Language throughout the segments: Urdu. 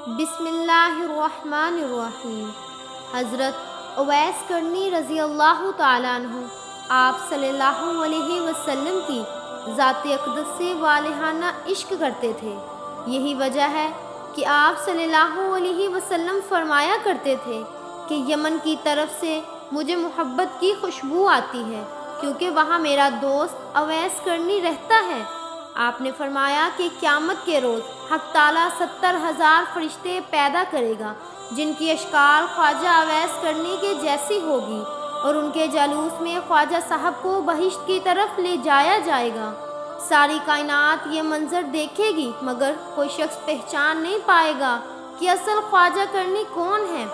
بسم اللہ الرحمن الرحیم۔ حضرت اویس کرنی رضی اللہ تعالیٰ عنہ آپ صلی اللہ علیہ وسلم کی ذات اقدس سے والہانہ عشق کرتے تھے۔ یہی وجہ ہے کہ آپ صلی اللہ علیہ وسلم فرمایا کرتے تھے کہ یمن کی طرف سے مجھے محبت کی خوشبو آتی ہے کیونکہ وہاں میرا دوست اویس کرنی رہتا ہے۔ آپ نے فرمایا کہ قیامت کے روز حق تعالیٰ 70,000 فرشتے پیدا کرے گا جن کی اشکال خواجہ اویس کرنی کے جیسی ہوگی، اور ان کے جلوس میں خواجہ صاحب کو بہشت کی طرف لے جایا جائے گا۔ ساری کائنات یہ منظر دیکھے گی مگر کوئی شخص پہچان نہیں پائے گا کہ اصل خواجہ کرنی کون ہے۔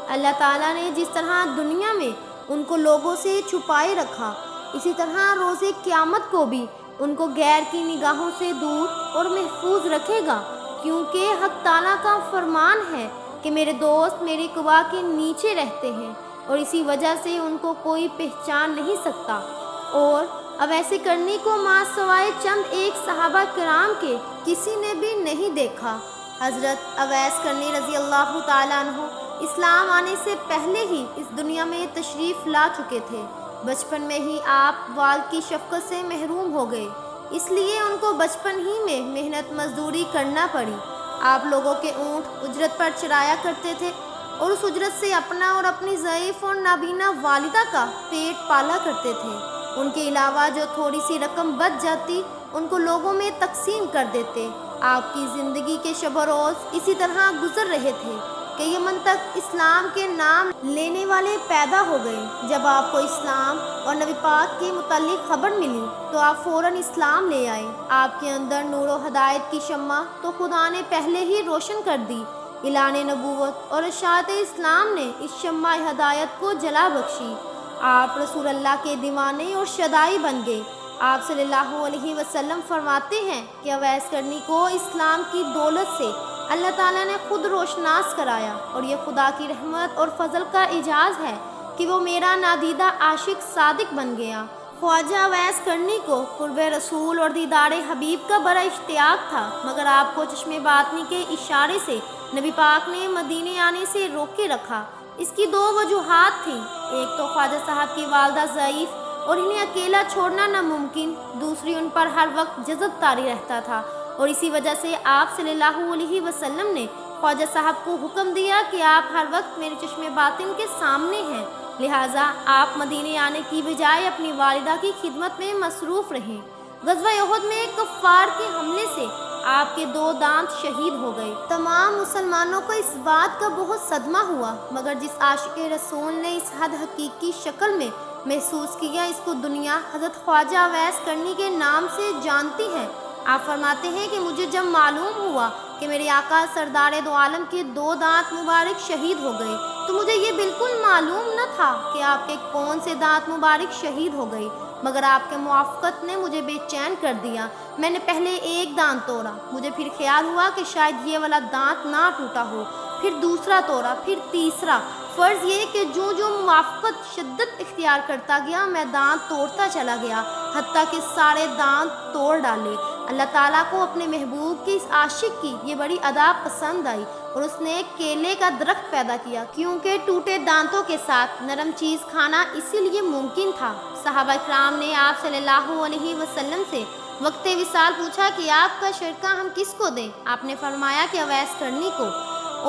اللہ تعالیٰ نے جس طرح دنیا میں ان کو لوگوں سے چھپائے رکھا، اسی طرح روز قیامت کو بھی ان کو غیر کی نگاہوں سے دور اور محفوظ رکھے گا، کیونکہ حق تعالیٰ کا فرمان ہے کہ میرے دوست میرے قبا کے نیچے رہتے ہیں اور اسی وجہ سے ان کو کوئی پہچان نہیں سکتا۔ اور اویس کرنی کو ماں سوائے چند ایک صحابہ کرام کے کسی نے بھی نہیں دیکھا۔ حضرت اویس کرنی رضی اللہ تعالیٰ عنہ اسلام آنے سے پہلے ہی اس دنیا میں تشریف لا چکے تھے۔ بچپن میں ہی آپ والد کی شفقت سے محروم ہو گئے، اس لیے ان کو بچپن ہی میں محنت مزدوری کرنا پڑی۔ آپ لوگوں کے اونٹ اجرت پر چرایا کرتے تھے اور اس اجرت سے اپنا اور اپنی ضعیف اور نابینا والدہ کا پیٹ پالا کرتے تھے۔ ان کے علاوہ جو تھوڑی سی رقم بچ جاتی ان کو لوگوں میں تقسیم کر دیتے۔ آپ کی زندگی کے شب و روز اسی طرح گزر رہے تھے کہ یمن تک اسلام کے نام لینے والے پیدا ہو گئے۔ جب آپ کو اسلام اور نبی پاک کے متعلق خبر ملی تو آپ فوراً اسلام لے آئے۔ آپ کے اندر نور و ہدایت کی شمع تو خدا نے پہلے ہی روشن کر دی۔ اعلان نبوت اور اشاعت اسلام نے اس شمع ہدایت کو جلا بخشی۔ آپ رسول اللہ کے دیوانے اور شدائی بن گئے۔ آپ صلی اللہ علیہ وسلم فرماتے ہیں کہ اویس کرنی کو اسلام کی دولت سے اللہ تعالیٰ نے خود روشناس کرایا، اور یہ خدا کی رحمت اور فضل کا اعجاز ہے کہ وہ میرا نادیدہ عاشق صادق بن گیا۔ خواجہ اویس کرنی کو قرب رسول اور دیدار حبیب کا بڑا اشتیاق تھا، مگر آپ کو چشم باطنی کے اشارے سے نبی پاک نے مدینے آنے سے روکے رکھا۔ اس کی دو وجوہات تھیں، ایک تو خواجہ صاحب کی والدہ ضعیف اور انہیں اکیلا چھوڑنا ناممکن، دوسری ان پر ہر وقت جذب طاری رہتا تھا، اور اسی وجہ سے آپ صلی اللہ علیہ وسلم نے خواجہ صاحب کو حکم دیا کہ آپ ہر وقت میرے چشم باطن کے سامنے ہیں، لہٰذا آپ مدینے آنے کی بجائے اپنی والدہ کی خدمت میں مصروف رہیں۔ غزوہ احد میں کفار کے حملے سے آپ کے 2 دانت شہید ہو گئے۔ تمام مسلمانوں کو اس بات کا بہت صدمہ ہوا، مگر جس عاشق رسول نے اس حد حقیقی شکل میں محسوس کیا، اس کو دنیا حضرت خواجہ اویس کرنی کے نام سے جانتی ہے۔ آپ فرماتے ہیں کہ مجھے جب معلوم ہوا کہ میرے آقا سردار دو عالم کے 2 دانت مبارک شہید ہو گئے تو مجھے یہ بالکل معلوم نہ تھا کہ آپ کے کون سے دانت مبارک شہید ہو گئے، مگر آپ کے موافقت نے مجھے بے چین کر دیا۔ میں نے پہلے ایک دانت توڑا، مجھے پھر خیال ہوا کہ شاید یہ والا دانت نہ ٹوٹا ہو، پھر دوسرا توڑا، پھر تیسرا۔ فرض یہ کہ جو موافقت شدت اختیار کرتا گیا میں دانت توڑتا چلا گیا، حتیٰ کہ سارے دانت توڑ ڈالے۔ اللہ تعالیٰ کو اپنے محبوب کے اس عاشق کی یہ بڑی ادا پسند آئی اور اس نے ایک کیلے کا درخت پیدا کیا، کیونکہ ٹوٹے دانتوں کے ساتھ نرم چیز کھانا اسی لیے ممکن تھا۔ صحابہ کرام نے آپ صلی اللہ علیہ وسلم سے وقت وصال پوچھا کہ آپ کا شرکہ ہم کس کو دیں؟ آپ نے فرمایا کہ اویس کرنی کو،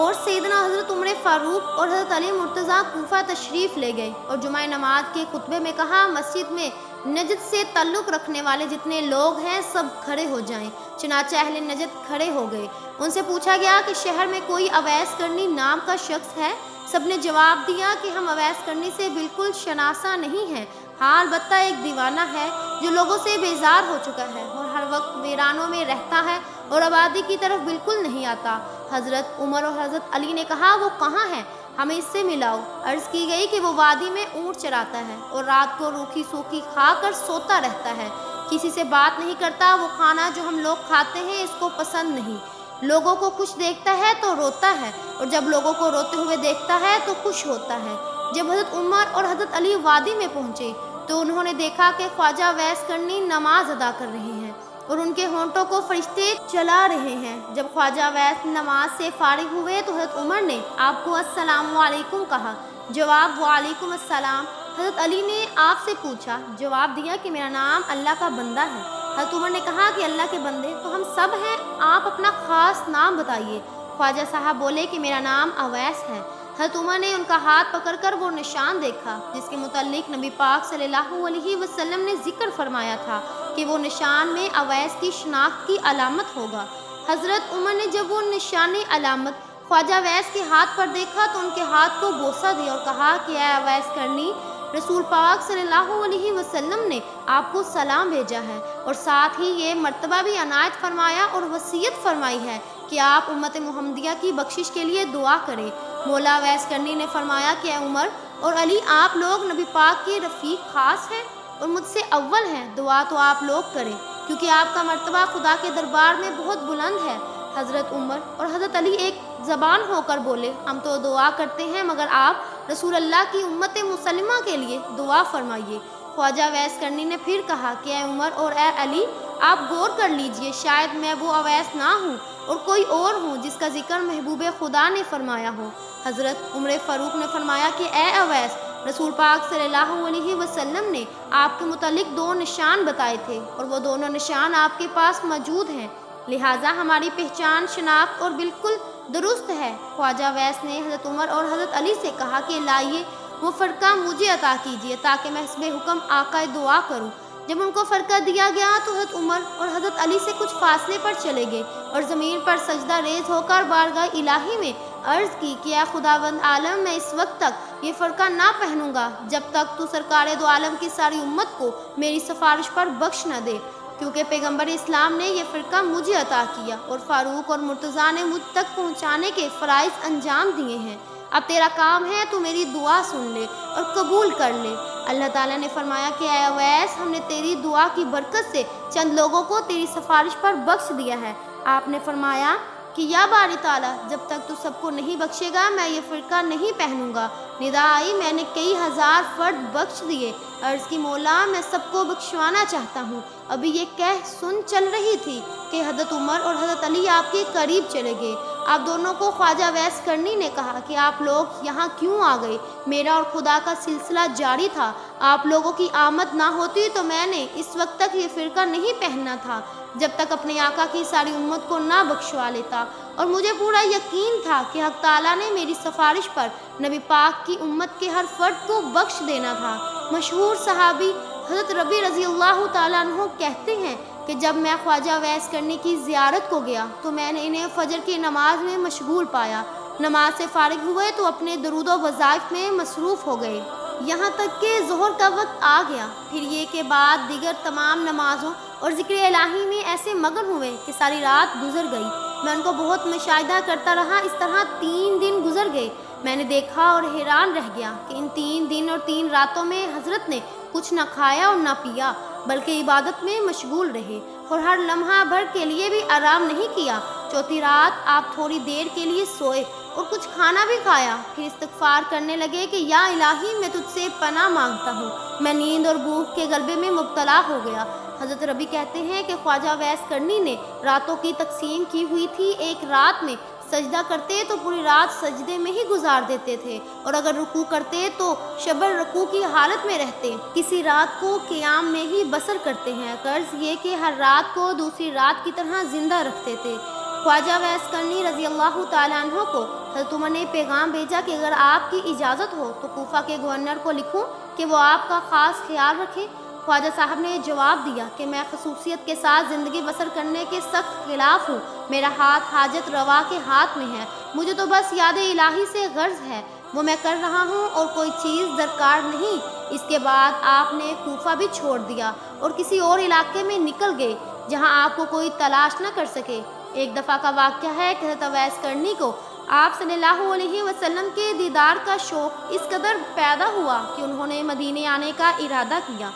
اور سیدنا حضرت عمر فاروق اور حضرت علی مرتضیٰ کوفہ تشریف لے گئے اور جمعہ نماز کے خطبے میں کہا، مسجد میں نجد سے تعلق رکھنے والے جتنے لوگ ہیں سب کھڑے ہو جائیں۔ چنانچہ اہل نجد کھڑے ہو گئے۔ ان سے پوچھا گیا کہ شہر میں کوئی اویس کرنی نام کا شخص ہے؟ سب نے جواب دیا کہ ہم اویس کرنی سے بالکل شناسا نہیں ہیں، ہاں البتہ ایک دیوانہ ہے جو لوگوں سے بیزار ہو چکا ہے اور ہر وقت ویرانوں میں رہتا ہے اور آبادی کی طرف بالکل نہیں آتا۔ حضرت عمر اور حضرت علی نے کہا، وہ کہاں ہے؟ ہمیں اس سے ملاؤ۔ عرض کی گئی کہ وہ وادی میں اونٹ چراتا ہے اور رات کو روکھی سوکھی کھا کر سوتا رہتا ہے، کسی سے بات نہیں کرتا، وہ کھانا جو ہم لوگ کھاتے ہیں اس کو پسند نہیں، لوگوں کو خوش دیکھتا ہے تو روتا ہے اور جب لوگوں کو روتے ہوئے دیکھتا ہے تو خوش ہوتا ہے۔ جب حضرت عمر اور حضرت علی وادی میں پہنچے تو انہوں نے دیکھا کہ خواجہ اویس کرنی نماز ادا کر رہے ہیں۔ اور ان کے ہونٹوں کو فرشتے چلا رہے ہیں۔ جب خواجہ اویس نماز سے فارغ ہوئے تو حضرت عمر نے آپ کو السلام علیکم کہا، جواب وعلیکم السلام۔ حضرت علی نے آپ سے پوچھا، جواب دیا کہ میرا نام اللہ کا بندہ ہے۔ حضرت عمر نے کہا کہ اللہ کے بندے تو ہم سب ہیں، آپ اپنا خاص نام بتائیے۔ خواجہ صاحب بولے کہ میرا نام اویس ہے۔ حضرت عمر نے ان کا ہاتھ پکڑ کر وہ نشان دیکھا جس کے متعلق نبی پاک صلی اللہ علیہ وسلم نے ذکر فرمایا تھا کہ وہ نشان میں اویس کی شناخت کی علامت ہوگا۔ حضرت عمر نے جب وہ نشان علامت خواجہ اویس کے ہاتھ پر دیکھا تو ان کے ہاتھ کو بوسہ دیا اور کہا کہ اے اویس کرنی، رسول پاک صلی اللہ علیہ وسلم نے آپ کو سلام بھیجا ہے اور ساتھ ہی یہ مرتبہ بھی عنایت فرمایا اور وصیت فرمائی ہے کہ آپ امت محمدیہ کی بخشش کے لیے دعا کریں۔ مولا اویس کرنی نے فرمایا کہ اے عمر اور علی، آپ لوگ نبی پاک کے رفیق خاص ہیں اور مجھ سے اول ہیں، دعا تو آپ لوگ کریں کیونکہ آپ کا مرتبہ خدا کے دربار میں بہت بلند ہے۔ حضرت عمر اور حضرت علی ایک زبان ہو کر بولے، ہم تو دعا کرتے ہیں مگر آپ رسول اللہ کی امت مسلمہ کے لیے دعا فرمائیے۔ خواجہ اویس کرنی نے پھر کہا کہ اے عمر اور اے علی، آپ غور کر لیجئے، شاید میں وہ اویس نہ ہوں اور کوئی اور ہوں جس کا ذکر محبوب خدا نے فرمایا ہو۔ حضرت عمر فاروق نے فرمایا کہ اے اویس، رسول پاک صلی اللہ علیہ وسلم نے آپ کے متعلق 2 نشان بتائے تھے اور وہ دونوں نشان آپ کے پاس موجود ہیں، لہٰذا ہماری پہچان شناخت اور بالکل درست ہے۔ خواجہ اویس نے حضرت عمر اور حضرت علی سے کہا کہ لائیے وہ فرقہ مجھے عطا کیجیے تاکہ میں حسب حکم آقا دعا کروں۔ جب ان کو فرقہ دیا گیا تو حضرت عمر اور حضرت علی سے کچھ فاصلے پر چلے گئے اور زمین پر سجدہ ریز ہو کر بارگاہ الہی میں عرض کی کہ اے خداوند عالم، میں اس وقت تک یہ فرقہ نہ پہنوں گا جب تک تو سرکار دو عالم کی ساری امت کو میری سفارش پر بخش نہ دے، کیونکہ پیغمبر اسلام نے یہ فرقہ مجھے عطا کیا اور فاروق اور مرتضیٰ نے مجھ تک پہنچانے کے فرائض انجام دیے ہیں۔ اب تیرا کام ہے تو میری دعا سن لے اور قبول کر لے۔ اللہ تعالیٰ نے فرمایا کہ اے اویس، ہم نے تیری دعا کی برکت سے چند لوگوں کو تیری سفارش پر بخش دیا ہے۔ آپ نے فرمایا کہ یا باری تعالیٰ، جب تک تو سب کو نہیں بخشے گا میں یہ فرقہ نہیں پہنوں گا۔ ندا آئی، میں نے کئی ہزار فرد بخش دیے۔ عرض کی مولا، میں سب کو بخشوانا چاہتا ہوں۔ ابھی یہ کہہ سن چل رہی تھی کہ حضرت عمر اور حضرت علی آپ کے قریب چلے گئے۔ آپ دونوں کو خواجہ اویس کرنی نے کہا کہ آپ لوگ یہاں کیوں آ گئے؟ میرا اور خدا کا سلسلہ جاری تھا، آپ لوگوں کی آمد نہ ہوتی تو میں نے اس وقت تک یہ فرقہ نہیں پہننا تھا جب تک اپنے آقا کی ساری امت کو نہ بخشوا لیتا، اور مجھے پورا یقین تھا کہ حق تعالیٰ نے میری سفارش پر نبی پاک کی امت کے ہر فرد کو بخش دینا تھا۔ مشہور صحابی حضرت ربی رضی اللہ تعالیٰ عنہ کہتے ہیں کہ جب میں خواجہ اویس کرنی کی زیارت کو گیا تو میں نے انہیں فجر کی نماز میں مشغول پایا۔ نماز سے فارغ ہوئے تو اپنے درود و وظائف میں مصروف ہو گئے، یہاں تک کہ ظہر کا وقت آ گیا۔ پھر یہ کہ بعد دیگر تمام نمازوں اور ذکر الہی میں ایسے مگن ہوئے کہ ساری رات گزر گئی۔ میں ان کو بہت مشاہدہ کرتا رہا۔ اس طرح 3 دن گزر گئے۔ میں نے دیکھا اور حیران رہ گیا کہ ان 3 دن اور 3 راتوں میں حضرت نے کچھ نہ کھایا اور نہ پیا، بلکہ عبادت میں مشغول رہے اور ہر لمحہ بھر کے لیے بھی آرام نہیں کیا۔ چوتھی رات آپ تھوڑی دیر کے لیے سوئے اور کچھ کھانا بھی کھایا، پھر استغفار کرنے لگے کہ یا الہی، میں تجھ سے پناہ مانگتا ہوں، میں نیند اور بھوک کے غلبے میں مبتلا ہو گیا۔ حضرت ربی کہتے ہیں کہ خواجہ اویس کرنی نے راتوں کی تقسیم کی ہوئی تھی۔ ایک رات میں سجدہ کرتے تو پوری رات سجدے میں ہی گزار دیتے تھے، اور اگر رکوع کرتے تو شبر رکوع کی حالت میں رہتے، کسی رات کو قیام میں ہی بسر کرتے ہیں، غرض یہ کہ ہر رات کو دوسری رات کی طرح زندہ رکھتے تھے۔ خواجہ اویس کرنی رضی اللہ تعالیٰ عنہ کو حضرت عمر نے پیغام بھیجا کہ اگر آپ کی اجازت ہو تو کوفہ کے گورنر کو لکھوں کہ وہ آپ کا خاص خیال رکھے۔ خواجہ صاحب نے جواب دیا کہ میں خصوصیت کے ساتھ زندگی بسر کرنے کے سخت خلاف ہوں، میرا ہاتھ حاجت روا کے ہاتھ میں ہے، مجھے تو بس یاد الہی سے غرض ہے، وہ میں کر رہا ہوں اور کوئی چیز درکار نہیں۔ اس کے بعد آپ نے کوفہ بھی چھوڑ دیا اور کسی اور علاقے میں نکل گئے جہاں آپ کو کوئی تلاش نہ کر سکے۔ ایک دفعہ کا واقعہ ہے کہ حضرت اویس کرنی کو آپ صلی اللہ علیہ وسلم کے دیدار کا شوق اس قدر پیدا ہوا کہ انہوں نے مدینے آنے کا ارادہ کیا۔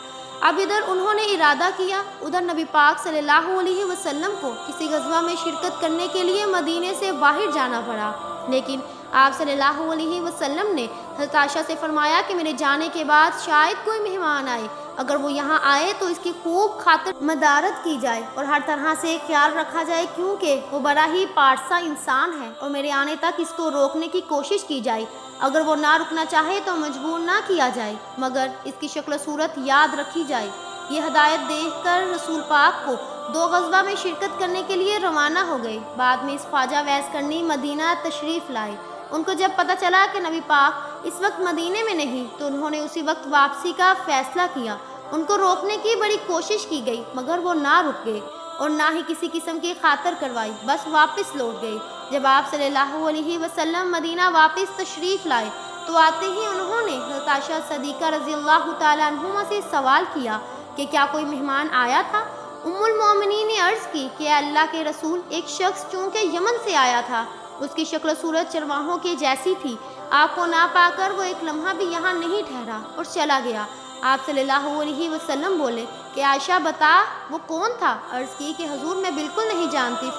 اب ادھر انہوں نے ارادہ کیا، ادھر نبی پاک صلی اللہ علیہ وسلم کو کسی غزوہ میں شرکت کرنے کے لیے مدینے سے باہر جانا پڑا، لیکن آپ صلی اللہ علیہ وسلم نے حضرت عائشہ سے فرمایا کہ میرے جانے کے بعد شاید کوئی مہمان آئے، اگر وہ یہاں آئے تو اس کی خوب خاطر مدارت کی جائے اور ہر طرح سے خیال رکھا جائے، کیونکہ وہ بڑا ہی پارسا انسان ہے، اور میرے آنے تک اس کو روکنے کی کوشش کی جائے۔ اگر وہ نہ رکنا چاہے تو مجبور نہ کیا جائے، مگر اس کی شکل و صورت یاد رکھی جائے۔ یہ ہدایت دیکھ کر رسول پاک کو 2 غزوہ میں شرکت کرنے کے لیے روانہ ہو گئے۔ بعد میں اس خواجہ اویس کرنی مدینہ تشریف لائے۔ ان کو جب پتہ چلا کہ نبی پاک اس وقت مدینے میں نہیں تو انہوں نے اسی وقت واپسی کا فیصلہ کیا۔ ان کو روکنے کی بڑی کوشش کی گئی، مگر وہ نہ رک گئے اور نہ ہی کسی قسم کی خاطر کروائی، بس واپس لوٹ گئے۔ جب آپ صلی اللہ علیہ وسلم مدینہ واپس تشریف لائے تو آتے ہی انہوں نے حضرت عائشہ صدیقہ رضی اللہ تعالیٰ عنہما سے سوال کیا کہ کیا کوئی مہمان آیا تھا؟ ام المومنین نے عرض کی کہ اے اللہ کے رسول، ایک شخص چونکہ یمن سے آیا تھا، اس کی شکل و صورت چرواہوں کے جیسی تھی، آپ کو نہ پا کر وہ ایک لمحہ بھی یہاں نہیں ٹھہرا اور چلا گیا۔ آپ صلی اللہ علیہ وسلم بولے کہ عائشہ بتا وہ کون تھا؟ عرض کی کہ حضور میں بالکل نہیں جانتی۔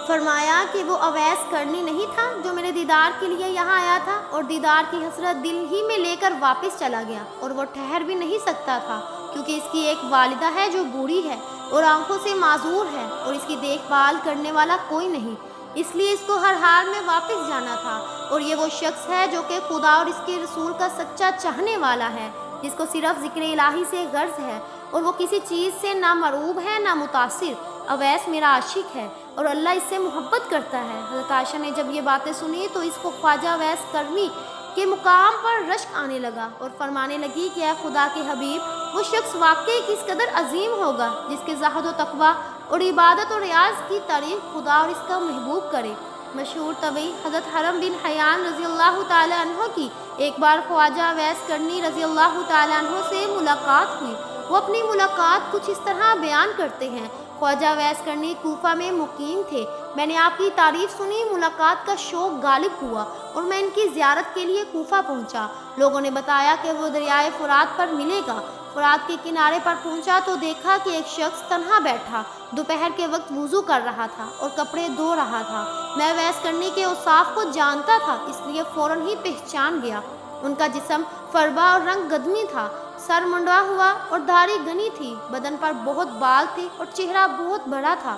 فرمایا کہ وہ اویس کرنی نہیں تھا جو میرے دیدار کے لیے یہاں آیا تھا اور دیدار کی حسرت دل ہی میں لے کر واپس چلا گیا، اور وہ ٹھہر بھی نہیں سکتا تھا کیونکہ اس کی ایک والدہ ہے جو بوڑھی ہے اور آنکھوں سے معذور ہے، اور اس کی دیکھ بھال کرنے والا کوئی نہیں، اس لیے اس کو ہر حال میں واپس جانا تھا۔ اور یہ وہ شخص ہے جو کہ خدا اور اس کے رسول کا سچا چاہنے والا ہے، جس کو صرف ذکر الہی سے غرض ہے، اور وہ کسی چیز سے نہ مرعوب ہے نہ متاثر۔ اویس میرا عاشق ہے اور اللہ اس سے محبت کرتا ہے۔ حضرت عائشہ نے جب یہ باتیں سنی تو اس کو خواجہ اویس کرنی کے مقام پر رشک آنے لگا اور فرمانے لگی کہ اے خدا کے حبیب، وہ شخص واقعی کس قدر عظیم ہوگا جس کے زہد و تقویٰ اور عبادت و ریاض کی تعریف خدا اور اس کا محبوب کرے۔ مشہور طبی حضرت حرم بن حیان رضی اللہ تعالیٰ عنہ کی ایک بار خواجہ اویس کرنی رضی اللہ تعالیٰ عنہ سے ملاقات ہوئی۔ وہ اپنی ملاقات کچھ اس طرح بیان کرتے ہیں: خواجہ اویس کرنی کوفہ میں مقیم تھے، میں نے آپ کی تعریف سنی، ملاقات کا شوق غالب ہوا اور میں ان کی زیارت کے لیے کوفہ پہنچا۔ لوگوں نے بتایا کہ وہ دریائے فرات پر ملے گا۔ فرات کے کنارے پر پہنچا تو دیکھا کہ ایک شخص تنہا بیٹھا دوپہر کے وقت وضو کر رہا تھا اور کپڑے دھو رہا تھا۔ میں اویس کرنی کے اوصاف کو جانتا تھا، اس لیے فوراً ہی پہچان گیا۔ ان کا جسم فربا اور رنگ گدمی تھا، سر منڈا ہوا اور داڑھی گھنی تھی، بدن پر بہت بال تھے اور چہرہ بہت بڑا تھا۔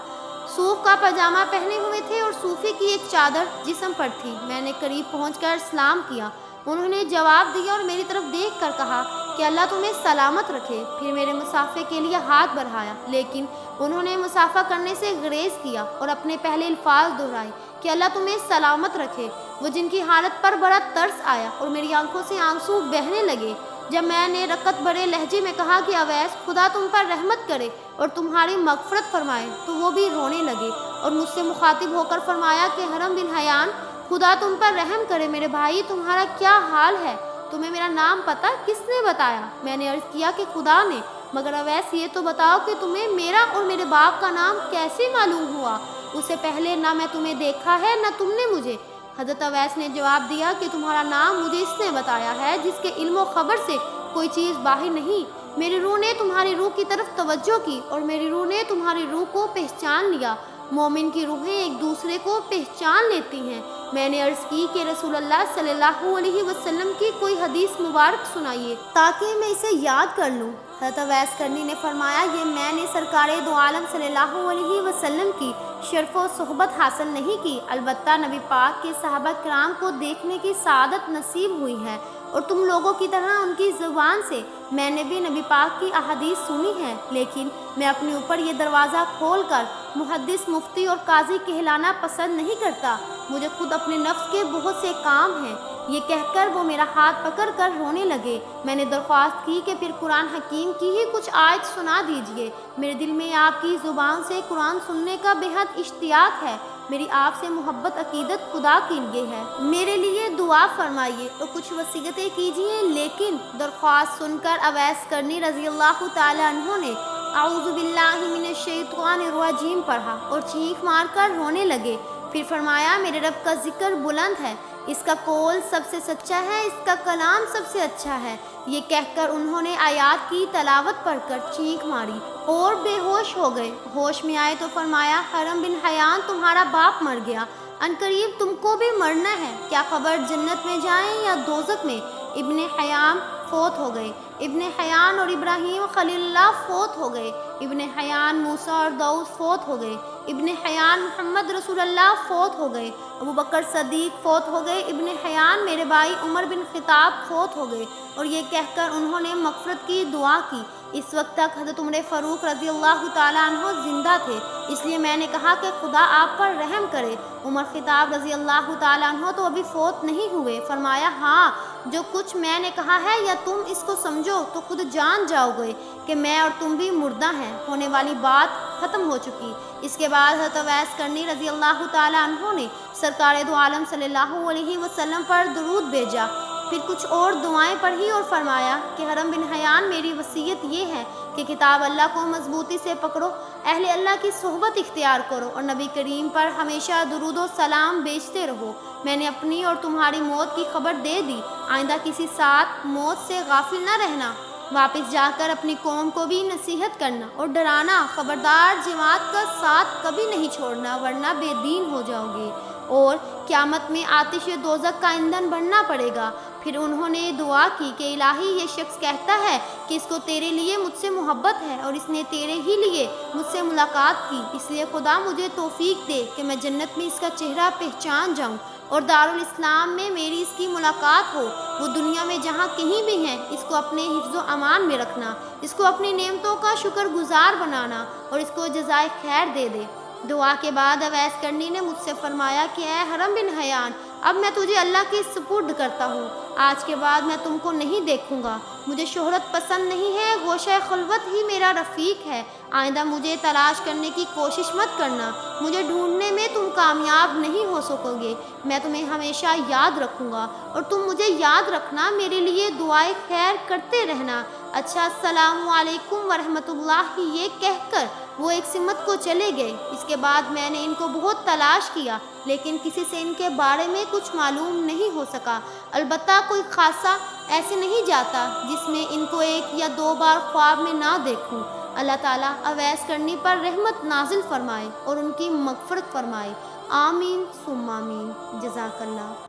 صوف کا پاجامہ پہنے ہوئے تھے اور صوفے کی ایک چادر جسم پر تھی۔ میں نے قریب پہنچ کر سلام کیا، انہوں نے جواب دیا اور میری طرف دیکھ کر کہا کہ اللہ تمہیں سلامت رکھے۔ پھر میرے مصافحے کے لیے ہاتھ بڑھایا، لیکن انہوں نے مصافحہ کرنے سے گریز کیا اور اپنے پہلے الفاظ دہرائے کہ اللہ تمہیں سلامت رکھے۔ وہ جن کی حالت پر بڑا ترس آیا اور میری آنکھوں سے آنسو بہنے لگے۔ جب میں نے رقت بھرے لہجے میں کہا کہ اویس، خدا تم پر رحمت کرے اور تمہاری مغفرت فرمائے، تو وہ بھی رونے لگے اور مجھ سے مخاطب ہو کر فرمایا کہ حرم بن حیان، خدا تم پر رحم کرے، میرے بھائی تمہارا کیا حال ہے؟ تمہیں میرا نام پتہ کس نے بتایا؟ میں نے عرض کیا کہ خدا نے۔ مگر اویس یہ تو بتاؤ کہ تمہیں میرا اور میرے باپ کا نام کیسے معلوم ہوا؟ اس سے پہلے نہ میں تمہیں دیکھا ہے نہ تم نے مجھے۔ حضرت اویس نے جواب دیا کہ تمہارا نام مجھے اس نے بتایا ہے جس کے علم و خبر سے کوئی چیز باہر نہیں۔ میری روح نے تمہاری روح کی طرف توجہ کی اور میری روح نے تمہاری روح کو پہچان لیا۔ مومن کی روحیں ایک دوسرے کو پہچان لیتی ہیں۔ میں نے عرض کی کہ رسول اللہ صلی اللہ علیہ وسلم کی کوئی حدیث مبارک سنائیے تاکہ میں اسے یاد کر لوں۔ حضرت اویس کرنی نے فرمایا، یہ میں نے سرکار دو عالم صلی اللہ علیہ وسلم کی شرف و صحبت حاصل نہیں کی، البتہ نبی پاک کے صحابہ کرام کو دیکھنے کی سعادت نصیب ہوئی ہے، اور تم لوگوں کی طرح ان کی زبان سے میں نے بھی نبی پاک کی احادیث سنی ہے، لیکن میں اپنے اوپر یہ دروازہ کھول کر محدث، مفتی اور قاضی کہلانا پسند نہیں کرتا، مجھے خود اپنے نفس کے بہت سے کام ہیں۔ یہ کہہ کر وہ میرا ہاتھ پکڑ کر رونے لگے۔ میں نے درخواست کی کہ پھر قرآن حکیم کی ہی کچھ آیت سنا دیجیے، میرے دل میں آپ کی زبان سے قرآن سننے کا بے حد اشتیاق ہے، میری آپ سے محبت عقیدت خدا کے لیے ہے، میرے لیے دعا فرمائیے اور کچھ وصیتیں کیجیے۔ لیکن درخواست سن کر اویس کرنی رضی اللہ تعالی عنہ نے اعوذ باللہ من الشیطان الرجیم پڑھا اور چیخ مار کر رونے لگے۔ پھر فرمایا، میرے رب کا ذکر بلند ہے، اس کا قول سب سے سچا ہے، اس کا کلام سب سے اچھا ہے۔ یہ کہہ کر انہوں نے آیات کی تلاوت پڑھ کر چیخ ماری اور بے ہوش ہو گئے۔ ہوش میں آئے تو فرمایا، حرم بن حیان تمہارا باپ مر گیا، عنقریب تم کو بھی مرنا ہے، کیا خبر جنت میں جائیں یا دوزخ میں؟ ابن حیام فوت ہو گئے، ابن حیان اور ابراہیم خلیل اللہ فوت ہو گئے، ابن حیان موسیٰ اور داؤد فوت ہو گئے، ابن حیان محمد رسول اللہ فوت ہو گئے، ابو بکر صدیق فوت ہو گئے، ابن حیان میرے بھائی عمر بن خطاب فوت ہو گئے۔ اور یہ کہہ کر انہوں نے مغفرت کی دعا کی۔ اس وقت تک حضرت عمر فاروق رضی اللہ تعالیٰ عنہ زندہ تھے، اس لیے میں نے کہا کہ خدا آپ پر رحم کرے۔ عمر خطاب رضی اللہ تعالیٰ عنہ تو ابھی فوت نہیں ہوئے۔ فرمایا ہاں، جو کچھ میں نے کہا ہے یا تم اس کو سمجھو تو خود جان جاؤ گے کہ میں اور تم بھی مردہ ہیں، ہونے والی بات ختم ہو چکی۔ اس کے بعد حضرت اویس کرنی رضی اللہ تعالیٰ عنہ نے سرکار دو عالم صلی اللہ علیہ وسلم پر درود بھیجا، پھر کچھ اور دعائیں پڑھی اور فرمایا کہ حرم بن حیان میری وصیت یہ ہے کہ کتاب اللہ کو مضبوطی سے پکڑو، اہل اللہ کی صحبت اختیار کرو اور نبی کریم پر ہمیشہ درود و سلام بیچتے رہو۔ میں نے اپنی اور تمہاری موت کی خبر دے دی، آئندہ کسی ساتھ موت سے غافل نہ رہنا، واپس جا کر اپنی قوم کو بھی نصیحت کرنا اور ڈرانا، خبردار جماعت کا ساتھ کبھی نہیں چھوڑنا ورنہ بے دین ہو جاؤ گے، اور قیامت میں آتش دوزخ کا ایندھن بننا پڑے گا۔ پھر انہوں نے دعا کی کہ الہی، یہ شخص کہتا ہے کہ اس کو تیرے لیے مجھ سے محبت ہے اور اس نے تیرے ہی لیے مجھ سے ملاقات کی، اس لیے خدا مجھے توفیق دے کہ میں جنت میں اس کا چہرہ پہچان جاؤں اور دارالاسلام میں میری اس کی ملاقات ہو۔ وہ دنیا میں جہاں کہیں بھی ہیں، اس کو اپنے حفظ و امان میں رکھنا، اس کو اپنی نعمتوں کا شکر گزار بنانا اور اس کو جزائے خیر دے دے۔ دعا کے بعد اویس کرنی نے مجھ سے فرمایا کہ اے حرم بن حیان، اب میں تجھے اللہ کے سپرد کرتا ہوں، آج کے بعد میں تم کو نہیں دیکھوں گا، مجھے شہرت پسند نہیں ہے، گوشہ خلوت ہی میرا رفیق ہے، آئندہ مجھے تلاش کرنے کی کوشش مت کرنا، مجھے ڈھونڈنے میں تم کامیاب نہیں ہو سکو گے، میں تمہیں ہمیشہ یاد رکھوں گا اور تم مجھے یاد رکھنا، میرے لیے دعائے خیر کرتے رہنا۔ اچھا، السلام علیکم ورحمۃ اللہ، یہ کہہ کر وہ ایک سمت کو چلے گئے۔ اس کے بعد میں نے ان کو بہت تلاش کیا لیکن کسی سے ان کے بارے میں کچھ معلوم نہیں ہو سکا، البتہ کوئی خاصا ایسے نہیں جاتا جس میں ان کو ایک یا دو بار خواب میں نہ دیکھوں۔ اللہ تعالیٰ اویس کرنی پر رحمت نازل فرمائے اور ان کی مغفرت فرمائے، آمین ثم آمین، جزاک اللہ۔